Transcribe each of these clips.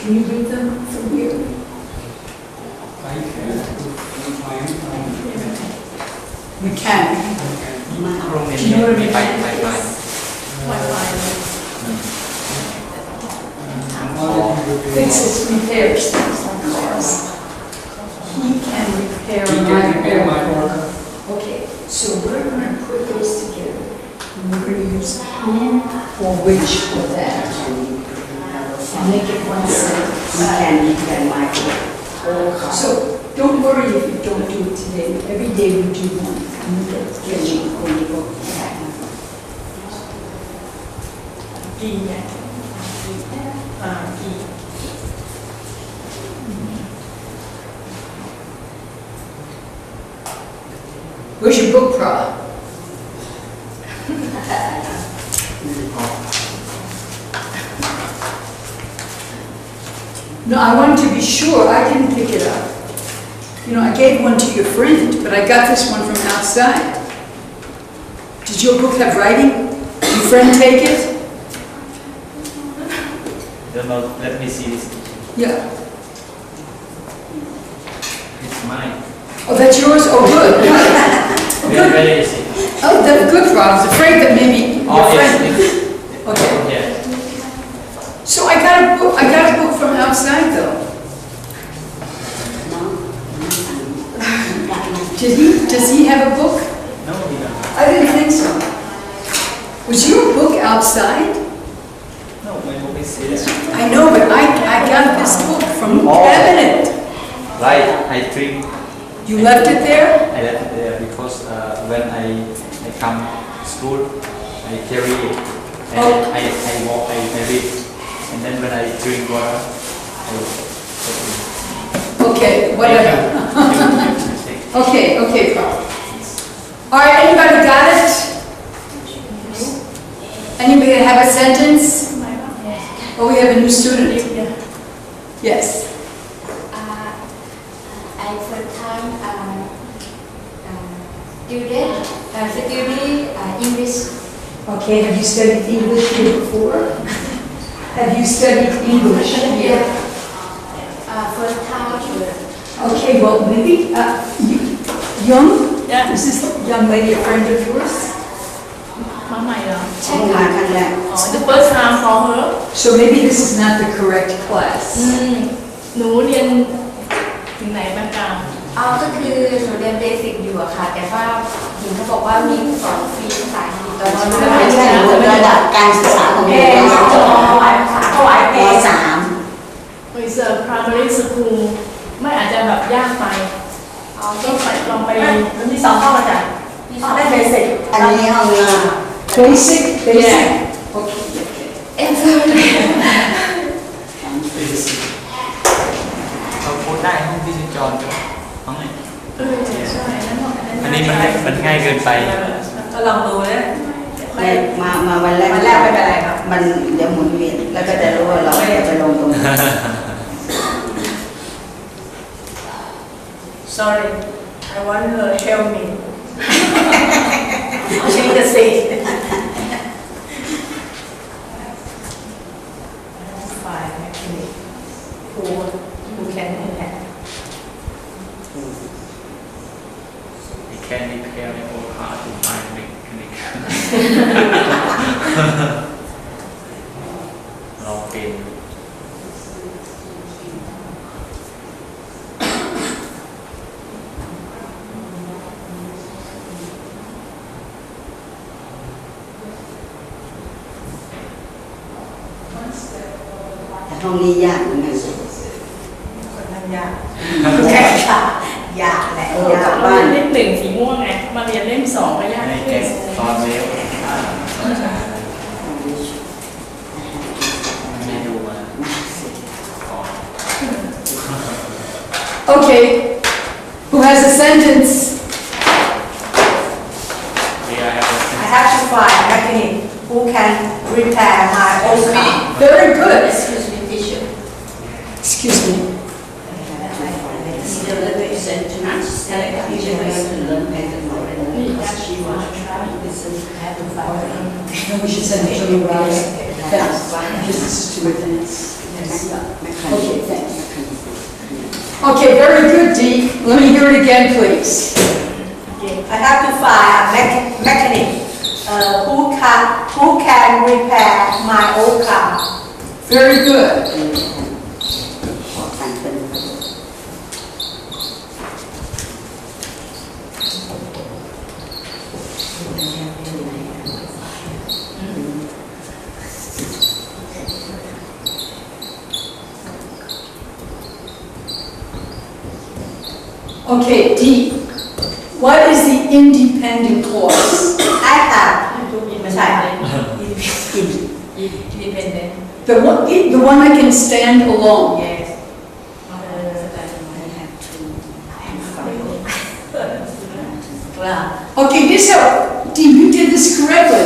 Can you read them from here? I can. We can. โรงเรียน Do you know what I มี mean? ไฟ Fixes, repairs things on cars. He can repair my car. Okay, so we're going to put those together. And we're going to use who or which for that. And make it one sentence. You can Michael. So don't worry if you don't do it today. Every day we do one. And we get you when you go. กี่เนี่ยกี่ Where's your book, Pra? No, I wanted to be sure. I didn't pick it up. You know, I gave one to your friend, but I got this one from outside. Did your book have writing? Did your friend take it? Don't know, let me see this. Yeah. It's mine. Oh, that's yours? Oh, good. Very, very easy. Oh, that's good, Rob. I was afraid that maybe your friend... Okay. Yeah. So I got a book from outside, though. Does he have a book? No, we don't. I didn't think so. Was your book outside? No, my book is here. I know, but I got this book from the cabinet. Right, I drink. You left it there? I left it there because when I come school, I carry it. And Oh. I walk, I read. And then when I drink water, I Okay, whatever. Okay, Carl. All right, anybody got it? Anybody have a sentence? Oh, we have a new student. Yes. I first time study English. Okay, have you studied English here before? Have you studied English here? First time. Okay, well, maybe, Young? Yeah. Is this young lady a friend of yours? มาใหม่เหรอ ใช่ค่ะครั้งแรก อ๋อ the first time for her So maybe this is not the correct class. หนูเรียนถึงไหนบ้างกัน ก็คือหนูเรียนเบสิกอยู่อะค่ะ แต่ว่าหญิงเขาบอกว่ามีสอนฟรีภาษาอังกฤษตอนนี้ไม่ใช่ระดับการศึกษาของเด็กถวายเพลง3 is a primary school ไม่อาจจะแบบยากไปต้องไปลองไปมี2ห้องอาจารย์ห้องได้เบสิก อันนี้ห้องนี้ Basic? Yeah. Okay. เขาพูดได้ห้องที่ชื่อจอนห้องไหน ใช่นั่นห้อง อันนี้มันง่ายเกินไป ก็ลองดูนะ มาวันแรก วันแรกไม่เป็นไรครับ มันเดี๋ยวหมุนเวียนแล้วก็จะรู้ว่าเราจะไปลงตรงไหน Sorry I want her to help me change the seat 5 actually who can impact I can repair my old car to find mechanic ลองเป็น ห้องนี้ยากเหมือนกัน นั่นยาก ใช่ค่ะยากแหละยาก เรา บ้าน เรียนเล่ม 1สีม่วงไงมาเรียนเล่ม 2ก็ยาก ให้ ขึ้ แก น สอนเร็วไม่ดูมา Okay. Who has a sentence? I have to find mechanic who can repair my old car Very good. Excuse me, teacher. Excuse me. No, we should send it to you, Rob. This is too advanced. Okay, thanks. Okay, very good, Dee. Let me hear it again, please. I have to find a mechanic who can repair my old car. Very good. Okay, D. What is the independent clause? I have ไม่ใช่ independent The one that can stand alone. yes Okay, this D, you did this correctly.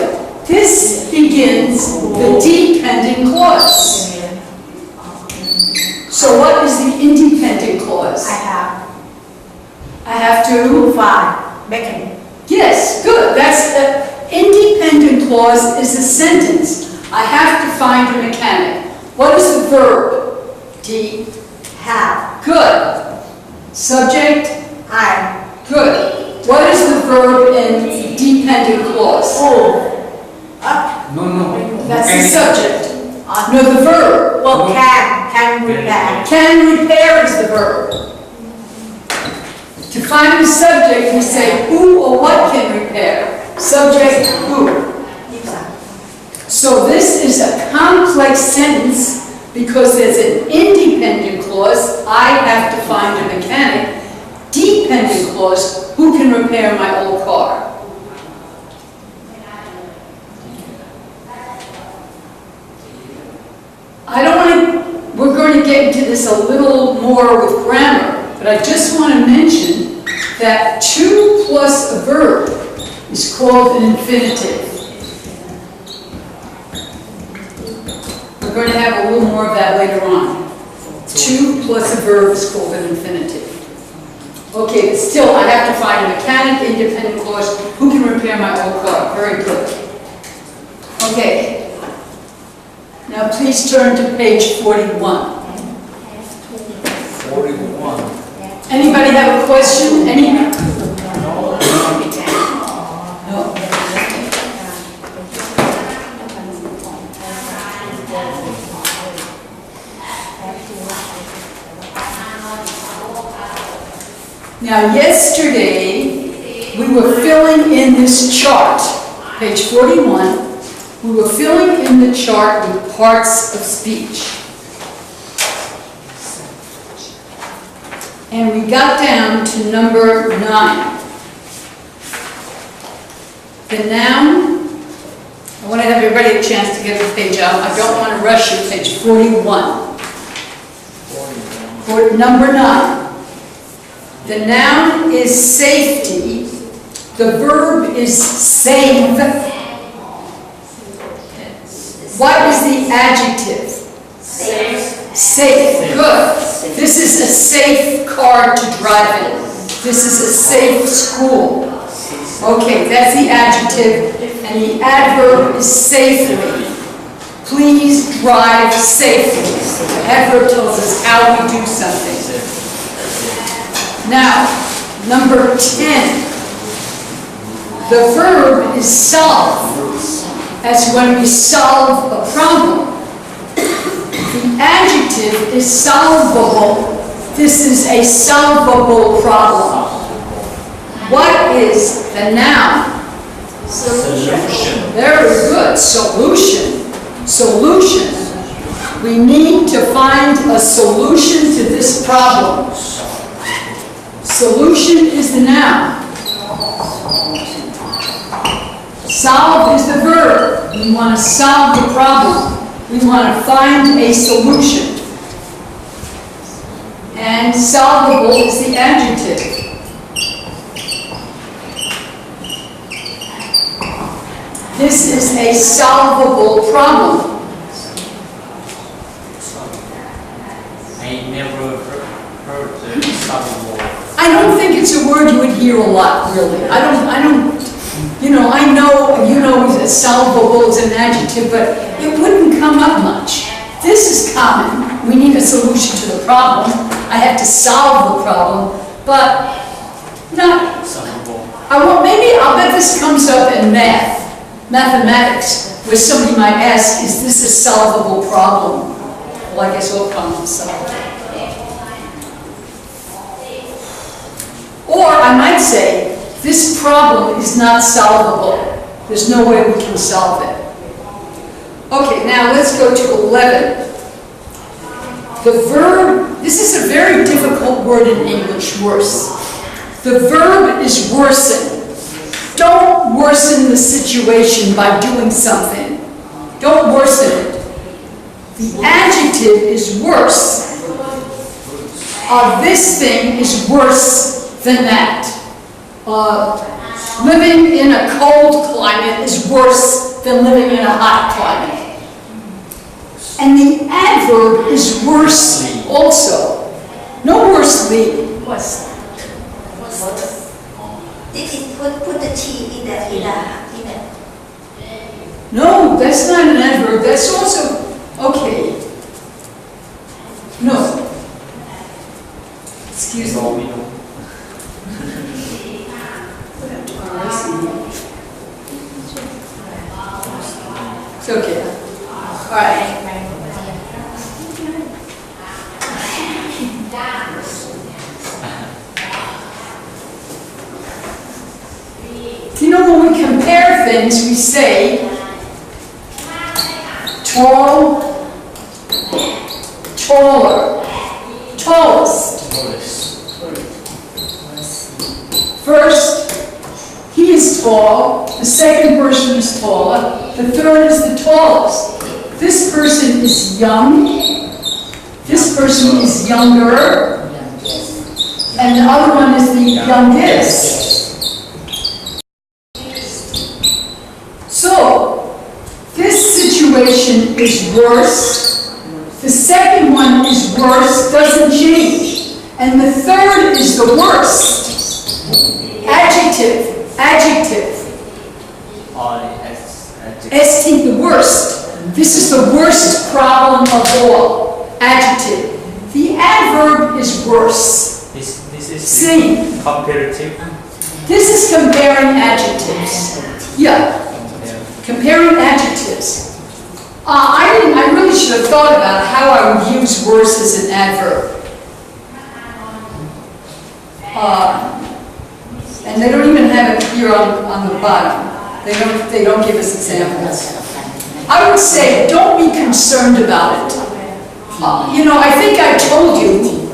This begins the dependent clause. So what is the independent clause? I have to find mechanic. Yes, good. That's the independent clause is a sentence. I have to find a mechanic. What is the verb? D. Have. Good. Subject? I. Good. What is the verb in dependent clause? No, no. That's the Mechanic. subject. No, the verb. Well, can repair. Can repair is the verb. To find the subject, we say who or what can repair. Subject, who. So this is a complex sentence because there's an independent clause, I have to find a mechanic. Dependent clause, who can repair my old car? We're going to get into this a little more with grammar, but I just want to mention that to plus a verb is called an infinitive. We're going to have a little more of that later on. To plus a verb is called an infinitive. Okay, but still, I have to find a mechanic, independent clause, who can repair my old car. Very good. Okay. Now please turn to page 41. 41. Anybody have a question? Any? No. Now yesterday we were filling in this chart, page 41. We were filling in the chart with parts of speech. And we got down to number 9. The noun, I want to have everybody a chance to get the page out. I don't want to rush you, page 41. For number 9. The noun is safety. The verb is save. What is the adjective? safe Safe. Good. This is a safe car to drive in. This is a safe school. Okay, that's the adjective. And the adverb is safely. Please drive safely. The adverb tells us how we do something. Now, number 10. The verb is solve. That's when we solve a problem. The adjective is solvable. This is a solvable problem. What is the noun? Solution. Very good. Solution. Solution. We need to find a solution to this problem. Solution is the noun. Solve is the verb. We want to solve the problem. We want to find a solution. And solvable is the adjective. This is a solvable problem. I never heard the solvable. I don't think it's a word you would hear a lot, really. I don't, I know, solvable is an adjective, but it wouldn't come up much. This is common. we need a solution to the problem. I have to solve the problem, but not, maybe I'll bet this comes up in mathematics, where somebody might ask, is this a solvable problem? Well, I guess all problems are solvable. Or I might say, this problem is not solvable. There's no way we can solve it. Okay, now let's go to 11. The verb, this is a very difficult word in English, worse. The verb is worsen. Don't worsen the situation by doing something. Don't worsen it. The adjective is worse. This thing is worse than that. Living in a cold climate is worse than living in a hot climate. And the adverb is worsely also. No worsely. Worse. Did it put the T in that? No, that's not an adverb. That's also, okay. No. Excuse me. It's okay. All right. You know, when we compare things, we say tall, taller, tallest. First, he is tall, the second person is taller, the third is the tallest. This person is young, this person is younger, and the other one is the youngest. So, this situation is worse, the second one is worse, doesn't change, and the third is the worst. Adjective. Adjective, the worst. This is the worst problem of all. Adjective. The adverb is worse. This is Same. comparative. This is comparing adjectives. Yeah. Comparing adjectives. I really should have thought about how I would use worse as an adverb. And they don't even have it here on the bottom. They don't give us examples. I would say, don't be concerned about it. You know, I think I told you,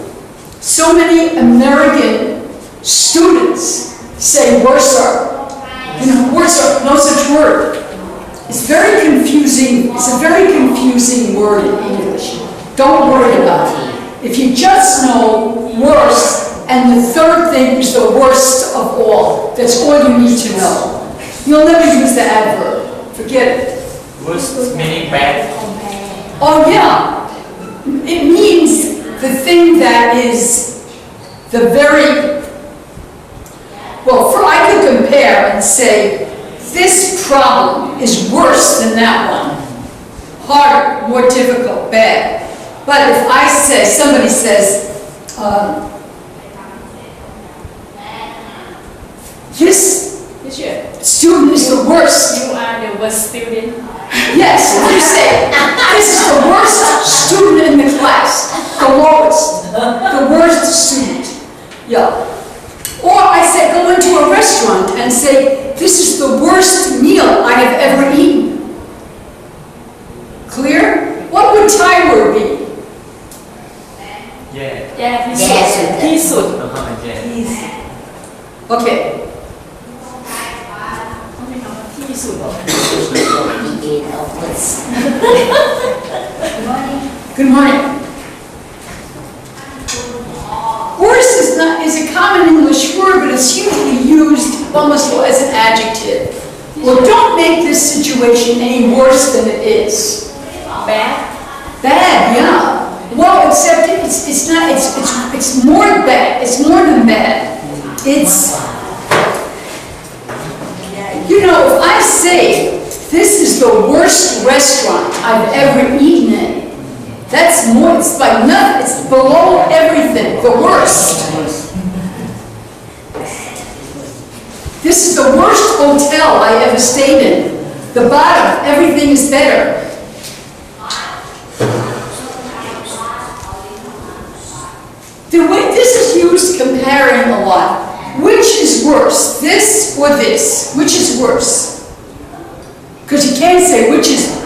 so many American students say worser. You know, worser, no such word. It's very confusing. It's a very confusing word in English. Don't worry about it. If you just know worse, and the third thing is the worst of all, that's all you need to know. You'll never use the adverb. Forget it. Worst meaning bad. Oh yeah. It means the thing that is the very, well, I could compare and say, this problem is worse than that one. Harder, more difficult, bad. But if I say, somebody says, this student is the worst. You are the worst student. Yes, if you say, this is the worst student in the class, the lowest, the worst student. Yeah. Or I say, go into a restaurant and say, this is the worst meal I have ever eaten. Clear? What would Thai word be? Yeah.ที่สุด Okay. ที่สุด Good morning. Worse is a common English word, but it's usually used almost as an adjective. Well, don't make this situation any worse than it is. bad Bad, yeah. Well, except it's not. It's more bad. It's more than bad. It's. You know, if I say this is the worst restaurant I've ever eaten in, That's more, it's like nothing, it's below everything, the worst. This is the worst hotel I ever stayed in. The bottom, everything is better. The way this is used comparing a lot. Which is worse, this or this? Which is worse? Because you can't say which is,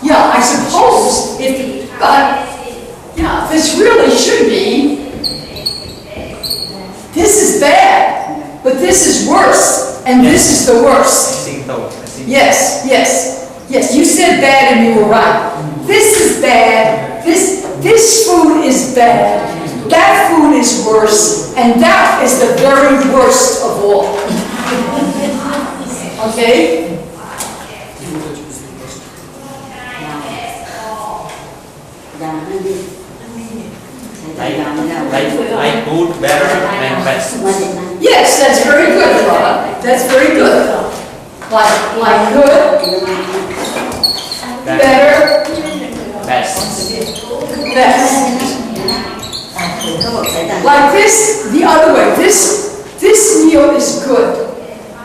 yeah, I suppose, yeah, this really should be, this is bad, but this is worse, and this is the worst. Yes, you said bad and you were right. This is bad, this food is bad, that food is worse, and that is the very worst of all. Okay? Like good, better, and best. Yes, that's very good, Rob. That's very good. Like good, better, Best. best. Like this, the other way. This meal is good.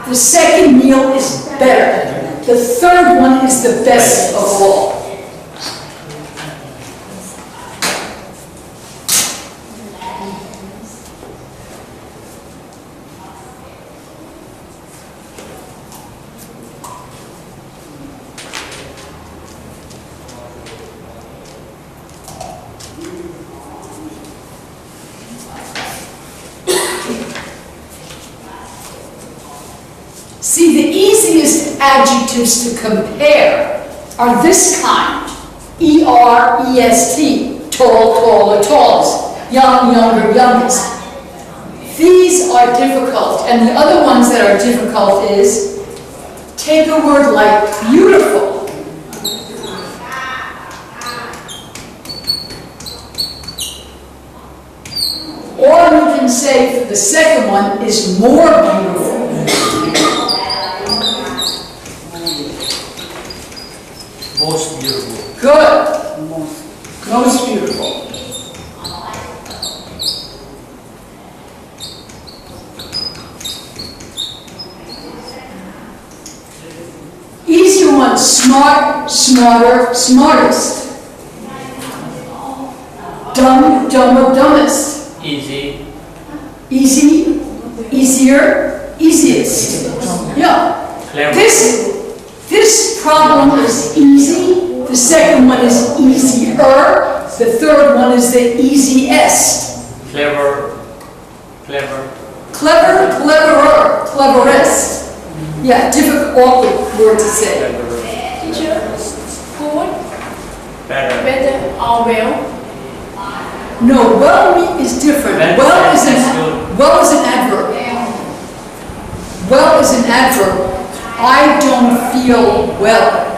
The second meal is better. The third one is the best of all. See, the easiest adjectives to compare are this kind. E-R-E-S-T, tall, taller, tallest, young, younger, youngest. These are difficult, and the other ones that are difficult is, take a word like beautiful. Or we can say the second one is more beautiful. Most beautiful. Good. Most beautiful. Easier one, smart, smarter, smartest. Dumb, dumber, dumbest. Easy. Easy, easier, easiest. Yeah. Clever. This problem is easy. The second one is easier. The third one is the easiest. Clever. Clever, cleverer, cleverest. Yeah, difficult, awkward word to say. Teacher, good, Better. better, or well. No, well is different. Well is an adverb. Well is an adverb. I don't feel well.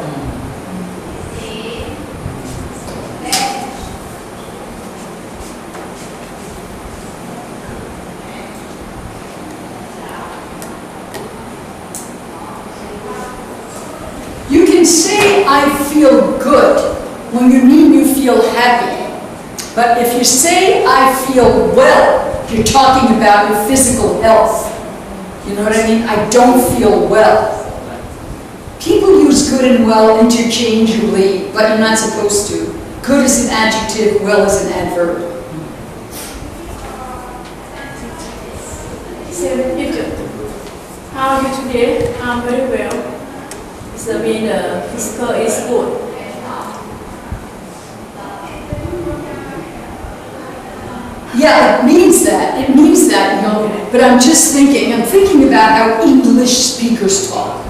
You can say I feel good when you mean you feel happy. But if you say I feel well, you're talking about your physical health. You know what I mean? I don't feel well. People use good and well interchangeably, but you're not supposed to. Good is an adjective, well is an adverb. How are you today? I'm very well. It's the mean the physical is good. Yeah, it means that, you know, but I'm thinking about how English speakers talk.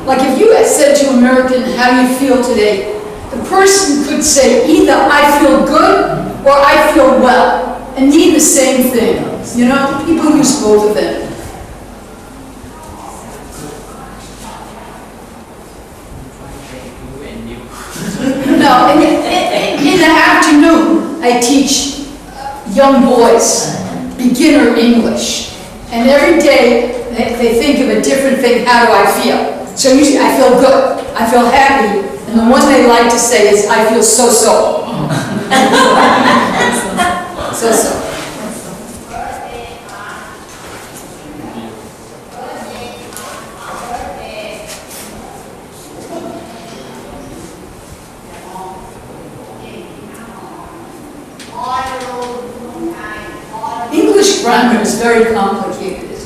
Like if you had said to an American, how do you feel today? The person could say either I feel good or I feel well, and mean the same thing. You know, people use both of them. No, in the afternoon, I teach young boys beginner English. And every day, they think of a different thing, how do I feel? So usually I feel good. I feel happy, and the one they like to say is, I feel so-so. So-so. English grammar is very complicated.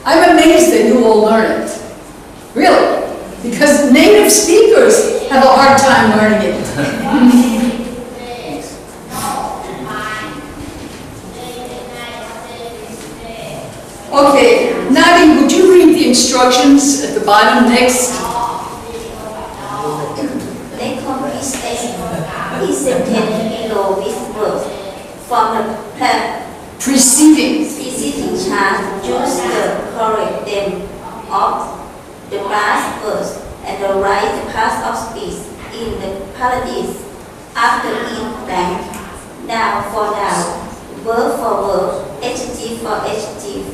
I'm amazed that you all learn it. Really. Because native speakers have a hard time learning it. Okay, Nadi, would you read the instructions at the bottom next? They complete is sentence below with words from the Preceding. preceding chart. Choose the correct them of the last verse and the right part of speech in the parentheses after each blank. Noun for noun, verb for verb, adjective for adjective,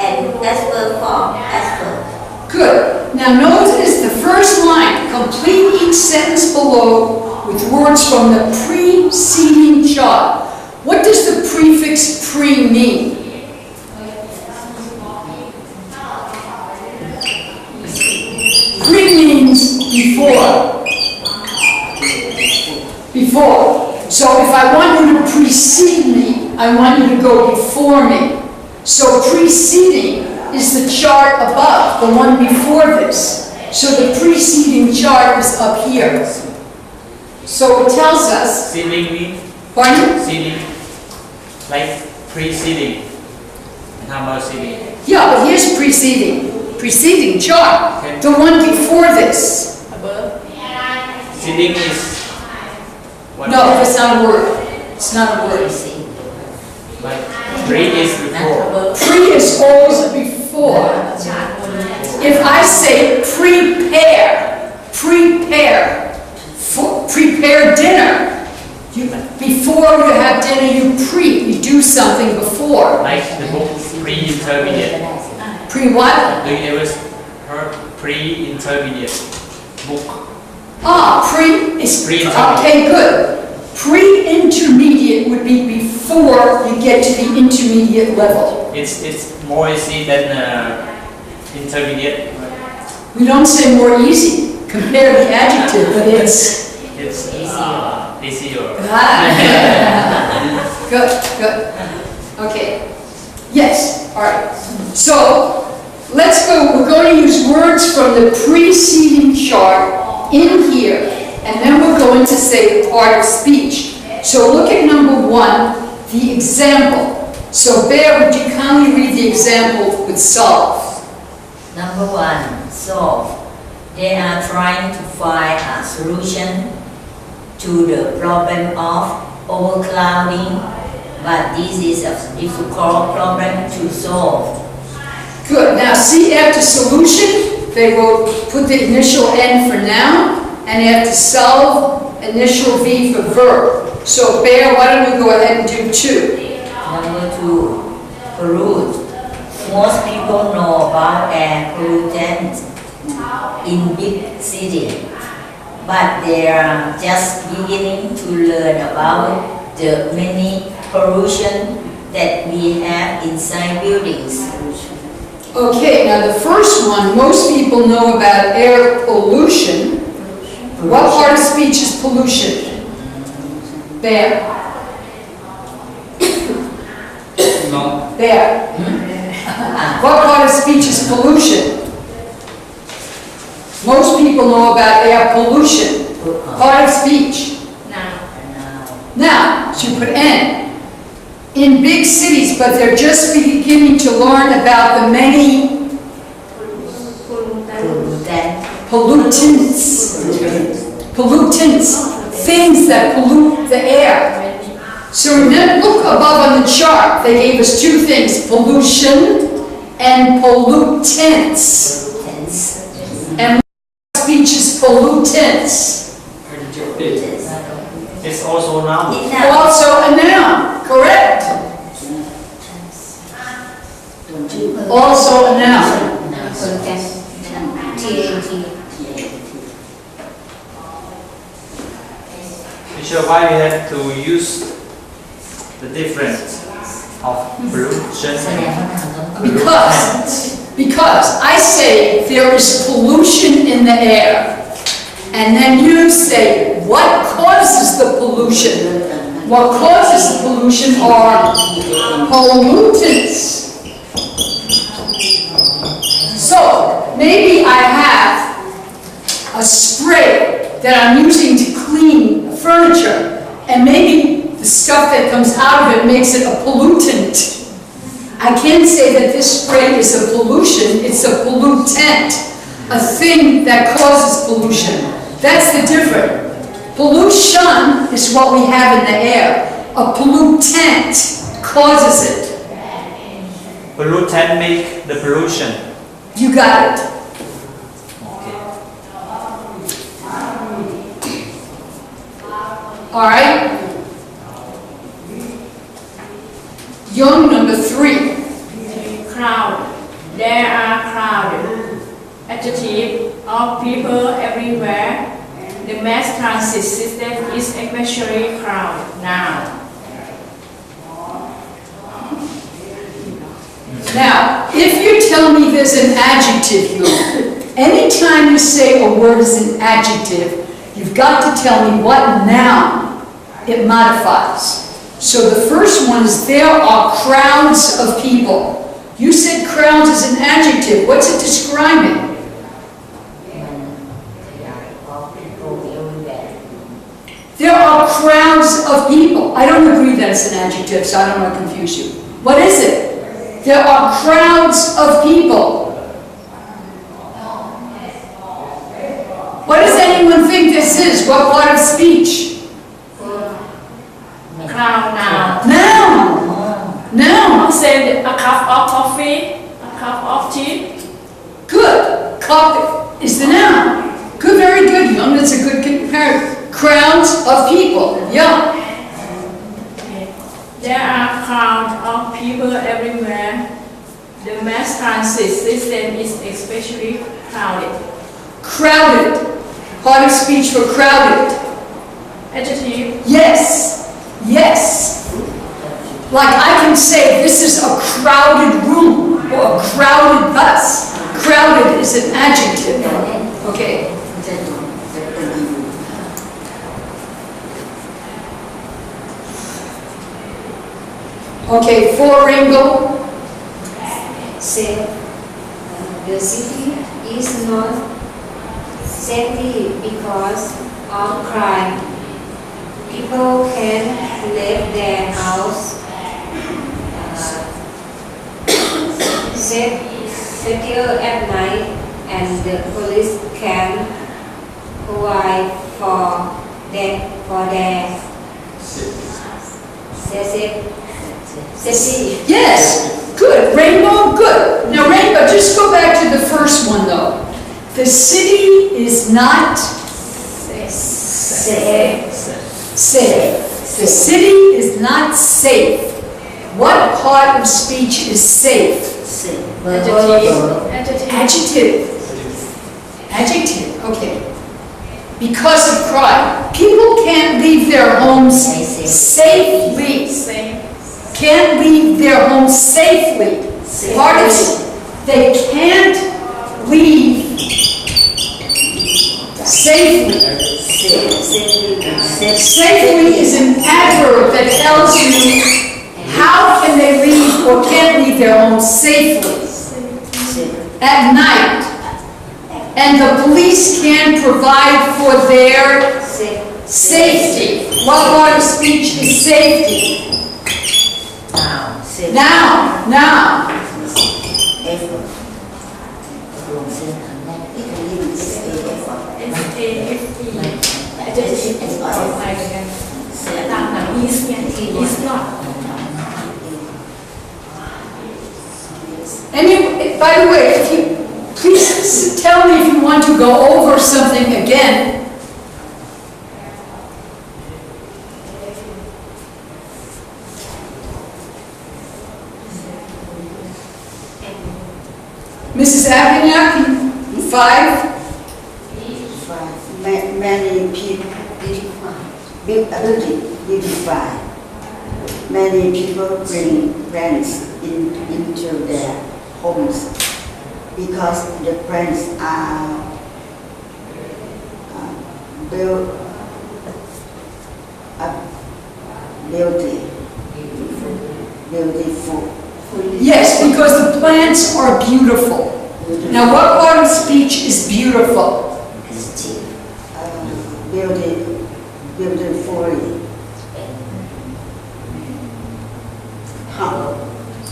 and adverb for adverb. Good. Now notice the first line. Complete each sentence below with words from the preceding chart. What does the prefix pre mean? Pre means before. Before. So if I want you to precede me, I want you to go before me. So preceding is the chart above, the one before this. So the preceding chart is up here. So it tells us. Seeding means? Pardon? Seeding. Like preceding. And how about seeding? Yeah, but here's preceding. Preceding chart. Okay. The one before this. Above. Seeding is what? No, that's not a word. It's not a word. But pre is before. Pre is always before. If I say prepare, prepare dinner. Before you have dinner, you do something before. Like the book pre-intermediate. Pre what? Do you ever heard pre-intermediate book? Pre is Pre-intermediate. okay, good. Pre-intermediate would be before you get to the intermediate level. It's more easy than intermediate. We don't say more easy. Compare the adjective, but it's easier. Good. Okay. Yes. All right. So let's go. We're going to use words from the preceding chart in here, and then we're going to say the part of speech. So look at number 1, the example. So Bear, would you kindly read the example with solve? Number 1, solve. They are trying to find a solution to the problem of overcrowding, but this is a difficult problem to solve. Good. Now see, after solution, they will put the initial N for noun, and after solve, initial V for verb. So Bear, why don't we go ahead and do 2? Number 2, pollute. Most people know about air pollutants in big cities, but they are just beginning to learn about the many pollution that we have inside buildings. Okay, now the first one, most people know about air pollution. What part of speech is pollution? Bear? No. Bear? What part of speech is pollution? Most people know about air pollution. Part of speech. Now, so you put N. In big cities, but they're just beginning to learn about the many pollutants, things that pollute the air. So remember, look above on the chart, they gave us 2 things, pollution and pollutants. And speech is pollutants. It's also a noun. Also a noun, correct. Also a noun. why we have to use the difference of pollution? Because I say there is pollution in the air, and then you say, what causes the pollution? What causes the pollution are pollutants. So, maybe I have a spray that I'm using to clean furniture, and maybe the stuff that comes out of it makes it a pollutant. I can't say that this spray is a pollution, it's a pollutant, a thing that causes pollution. That's the difference. Pollution is what we have in the air. A pollutant causes it. Pollutant make the pollution. You got it. Okay. All right? Young number 3. Crowd. There are crowded. Adjective of people everywhere. The mass transit system is especially crowded now. Now, if you tell me there's an adjective here, anytime you say a word is an adjective, you've got to tell me what noun it modifies. So the first one is there are crowds of people. You said crowds is an adjective. What's it describing? There are crowds of people. I don't agree that it's an adjective, so I don't want to confuse you. What is it? There are crowds of people. What does anyone think this is? What part of speech? Crowd now. Noun. Noun. Say a cup of coffee, a cup of tea. Good. Cup is the noun. Good, very good, Young. That's a good comparison. Crowds of people. Yeah. There are crowds of people everywhere. The mass transit system is especially crowded. Crowded. Part of speech for crowded. Adjective. Yes. Yes. Like I can say this is a crowded room or a crowded bus. Crowded is an adjective. Okay. Okay, 4 Rainbow. Safe. The city is not safety because of crime. People can leave their house secure at night, and the police can provide for their safety. Yes, good. Rainbow, good. Now, Rainbow, just go back to the first one, though. The city is not Safe. safe. The city is not safe. What part of speech is safe? Adjective. Adjective, okay. Because of crime. People can't leave their homes safely. Can't leave their homes safely. Part of they can't leave safely. Safely is an adverb that tells you how can they leave or can't leave their homes safely at night. And the police can provide for their safety. What part of speech is safety? Now. Anyway, by the way, if you please tell me if you want to go over something again. Mrs. Avignac, 5. Many people beautify. Many people bring plants into their homes because the plants are beautiful. Yes, because the plants are beautiful. Now, what part of speech is beautiful? Beautifully.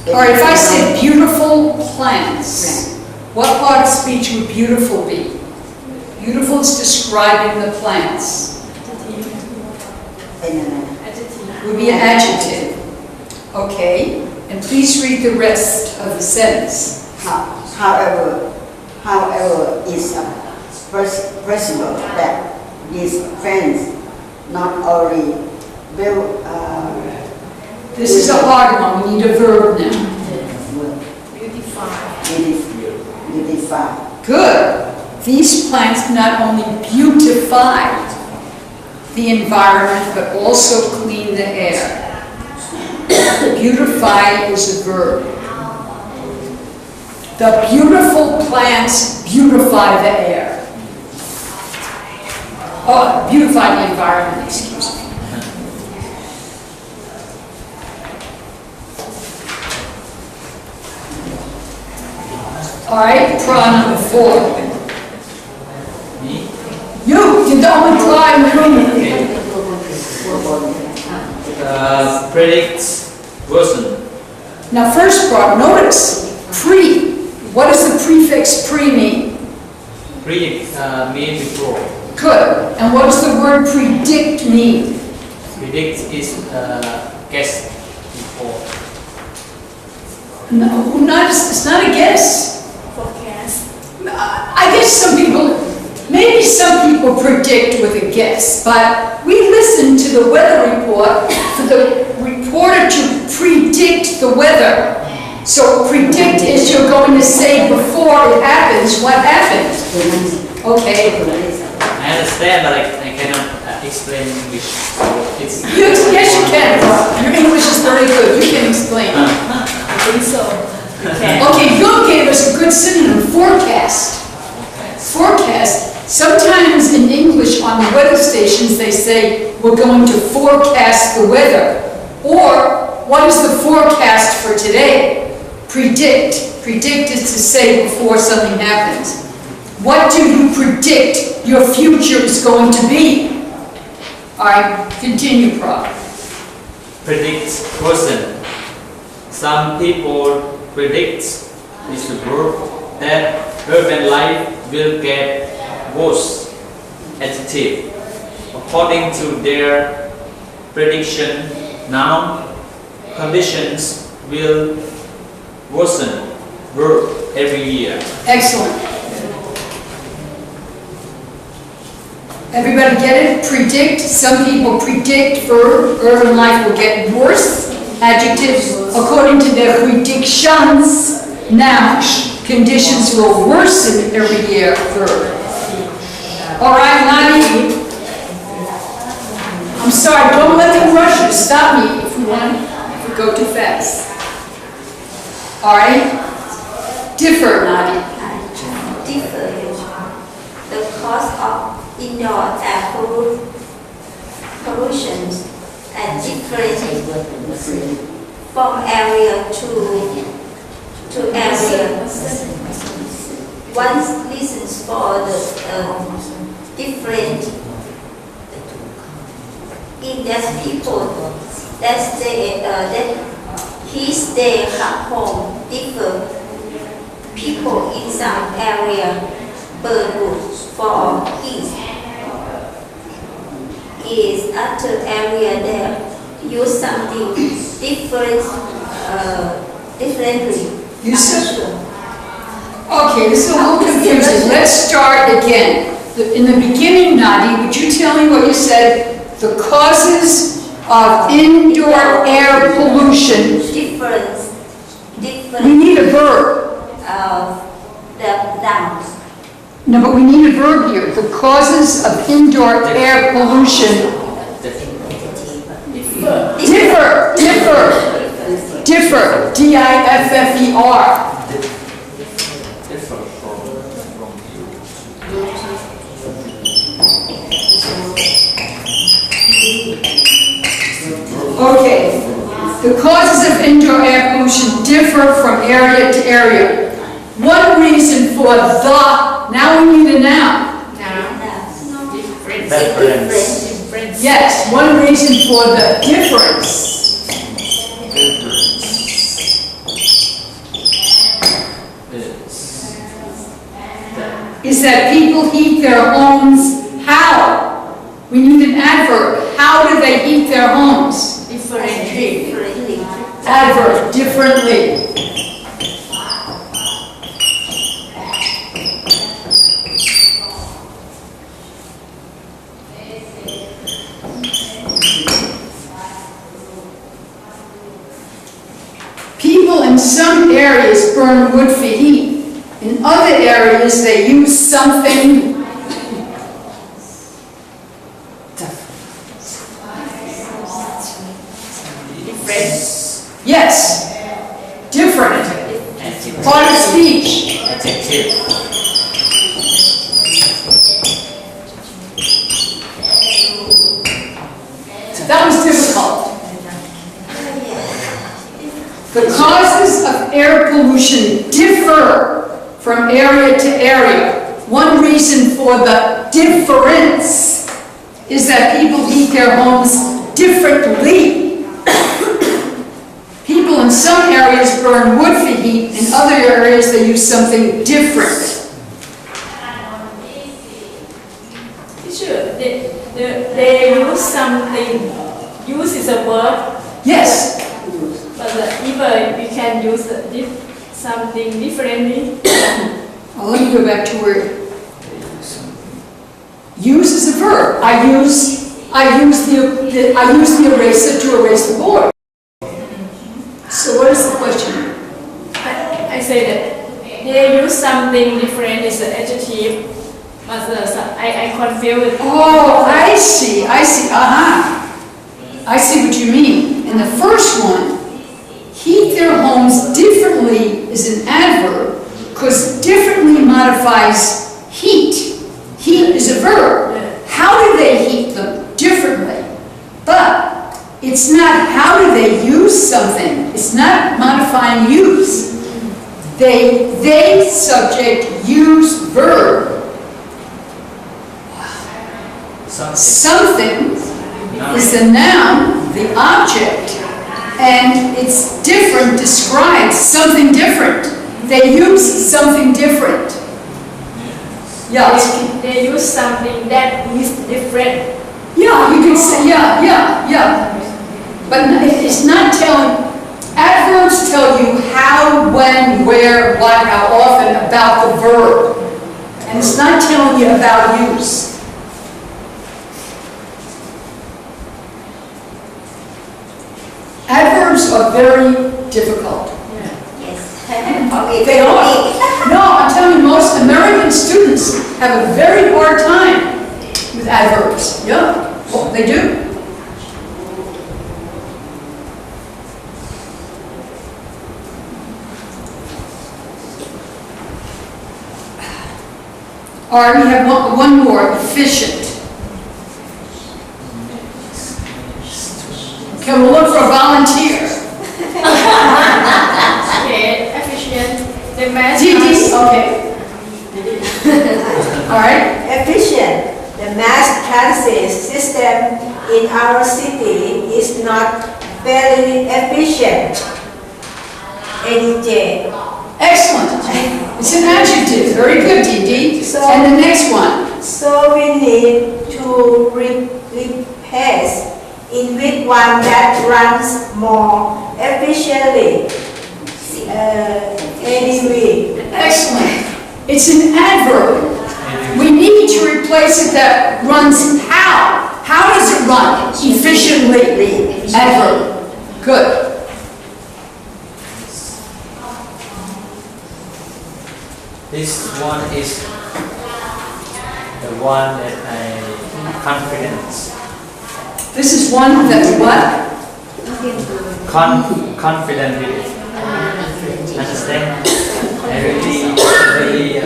All right, if I said beautiful plants, what part of speech would beautiful be? Beautiful is describing the plants. Would be an adjective. Okay, and please read the rest of the sentence. However, it's possible that these plants not only will This is a hard one, we need a verb now. beautify. Good. These plants not only beautify the environment, but also clean the air. Beautify is a verb. The beautiful plants beautify the air. Oh, beautify the environment, excuse me. All right, pra number 4. Me? You the only pra in the room. Predict worsen. Now first pra, notice, pre. What does the prefix pre mean? Predict mean before. Good. And what does the word predict mean? Predict is guess before. No, it's not a guess. I guess maybe some people predict with a guess, but we listen to the weather report for the reporter to predict the weather. So predict is you're going to say before it happens what happened. Okay. I understand, but I cannot explain English. So it's Yes, you can. Your English is very good. You can explain. I think so. Okay, you gave us a good synonym, forecast. Forecast. Sometimes in English on the weather stations they say, we're going to forecast the weather. Or, what is the forecast for today? Predict. Predict is to say before something happens. What do you predict your future is going to be? All right, continue, Prof. predict worsen. Some people predict is the verb that urban life will get worse. Adjective. According to their prediction, noun conditions will worsen. Verb every year. Excellent. Everybody get it? Predict. Some people predict urban life will get worse. Adjectives, according to their predictions, now conditions will worsen every year. Verb. All right, Lonnie. I'm sorry, don't let them rush you. Stop me if we go too fast. All right? Differ, Lonnie. Differ. The cause of indoor air pollution and different from area to area. One listens for the different in that people that he stay at home differ. People in some area burn wood for heat. Is other area there use something different differently. Okay, this is a little confusing. Let's start again. In the beginning, Nadi, would you tell me what you said? The causes of indoor air pollution. Different. We need a verb. The nouns. No, but we need a verb here. The causes of indoor air pollution. Differ. Differ. D-I-F-F-E-R. Differ from you. Okay. The causes of indoor air pollution differ from area to area. One reason for the, now we need a noun. Difference. Yes, one reason for the difference is that people heat their homes how? We need an adverb. How do they heat their homes? Differently. Adverb, differently. People in some areas burn wood for heat. In other areas, they use something yes, different. Part of speech. Adjective. That was difficult. The causes of air pollution differ from area to area. One reason for the difference is that people heat their homes differently. People in some areas burn wood for heat, in other areas they use something different. Teacher, they use something. Use is a verb. Yes, But even we can use something differently. well, let me go back to where use is a verb. I use the eraser to erase the board. So what is the question? I say that they use something different is an adjective. But I confused. Oh, I see. I see what you mean. In the first one, heat their homes differently is an adverb because differently modifies heat. Heat is a verb. How do they heat them? Differently. But it's not how do they use something. It's not modifying use. They subject, use, verb. Something is the noun, the object, and it's different, describes something different. They use something different. Yeah. They use something that is different. Yeah, you can say, yeah. But it's not telling, adverbs tell you how, when, where, what, how often about the verb. And it's not telling you about use. Adverbs are very difficult. Yes. They are. No, I'm telling you, most American students have a very hard time with adverbs. Yeah, well, they do. All right, we have one more, efficient. Okay, we'll look for a volunteer. Okay, efficient. The mass. Okay. All right. Efficient. The mass transit system in our city is not very efficient. ADJ. Excellent. It's an adjective. Very good, Dee. So- And the next one. So we need to replace in with one that runs more efficiently. Anyway. Excellent. It's an adverb. We need to replace it that runs how. How does it run? Efficiently. Adverb. Good. This one is the one that I confidence. This is one that what? confidently. Understand? I really